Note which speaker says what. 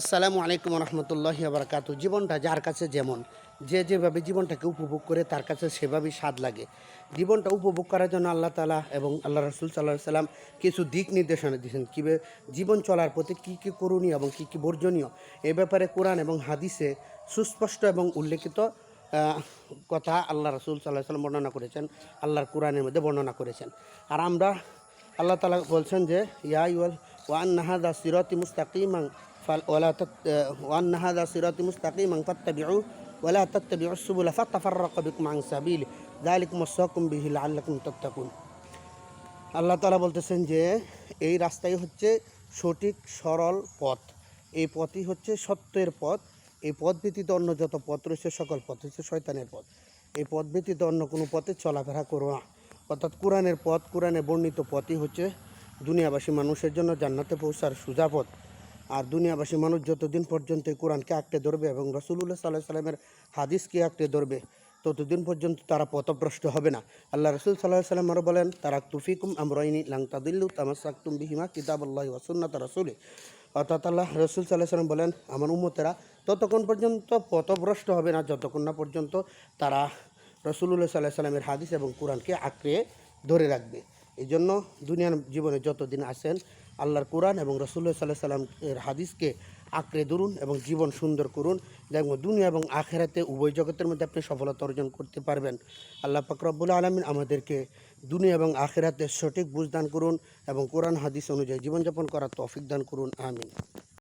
Speaker 1: আসসালামু আলাইকুম রহমতুল্লাহি বারাকাতু। জীবনটা যার কাছে যেমন, যে যেভাবে জীবনটাকে উপভোগ করে তার কাছে সেভাবেই স্বাদ লাগে। জীবনটা উপভোগ করার জন্য আল্লাহ তাআলা এবং আল্লাহ রাসূল সাল্লাল্লাহু আলাইহি সাল্লাম কিছু দিক নির্দেশনা দিয়েছেন। কীভাবে জীবন চলার প্রতি কী কী করণীয় এবং কী কী বর্জনীয়, এ ব্যাপারে কোরআন এবং হাদিসে সুস্পষ্ট এবং উল্লেখিত কথা আল্লাহ রাসূল সাল্লাল্লাহু আলাইহি সাল্লাম বর্ণনা করেছেন, আল্লাহর কোরআনের মধ্যে বর্ণনা করেছেন। আর আমরা আল্লাহ তাআলা বলছেন যে ইয়া আইয়ুহাল ওয়া আন্না হাযা সিরাতি মুস্তাকিমান وأن هذا صراطي مستقيما فاتبعوه ولا تتبعوا السبل فتفرق بكم عن سبيله ذلكم وصاكم به لعلكم تتقون। আল্লাহ তাআলা বলতেছেন যে এই রাস্তাই হচ্ছে সঠিক সরল পথ, এই পথই হচ্ছে সত্যের পথ। এই পথ ব্যতীত অন্য যত পথ রয়েছে সকল পথ হচ্ছে শয়তানের পথ। এই পথ ব্যতীত অন্য কোনো পথে চলাফেরা করো না। অর্থাৎ কোরআনের পথ, কোরআনে বর্ণিত পথই হচ্ছে দুনিয়াবাসী মানুষের জন্য জান্নাতে পৌঁছার সোজা পথ। আর দুনিয়াবাসী মানুষ যতদিন পর্যন্ত কোরআনকে আঁকড়ে ধরবে এবং রাসূলুল্লাহ সাল্লাল্লাহু আলাইহি সাল্লামের হাদিসকে আঁকড়ে ধরবে ততদিন পর্যন্ত তারা পথভ্রষ্ট হবে না। আল্লাহ রাসূল সাল্লাল্লাহু আলাইহি সাল্লাম আরও বলেন, তারাকতু ফিকুম আমরাইনি লান তাদিল্লু তামাসসাকতুম বিহিমা কিতাবাল্লাহি ওয়া সুন্নাত রাসূলি। অর্থাৎ আল্লাহ রাসূল সাল্লাল্লাহু আলাইহি সাল্লাম বলেন, আমার উম্মতেরা ততক্ষণ পর্যন্ত পথভ্রষ্ট হবে না যতক্ষণ না পর্যন্ত তারা রাসূলুল্লাহ সাল্লাল্লাহু আলাইহি সাল্লামের হাদিস এবং কোরআনকে আঁকড়ে ধরে রাখবে। এই জন্য দুনিয়ার জীবনে যতদিন আসেন আল্লাহর কোরআন এবং রাসূলুল্লাহ সাল্লাল্লাহু আলাইহি সাল্লামের হাদিসকে আঁকড়ে ধরুন এবং জীবন সুন্দর করুন। দেখুন দুনিয়া এবং আখিরাতে উভয় জগতের মধ্যে আপনি সফলতা অর্জন করতে পারবেন। আল্লাহ পাক রব্বুল আলামিন আমাদেরকে দুনিয়া এবং আখিরাতে সঠিক বুঝ দান করুন এবং কোরআন হাদিস অনুযায়ী জীবনযাপন করার তৌফিক দান করুন। আমিন।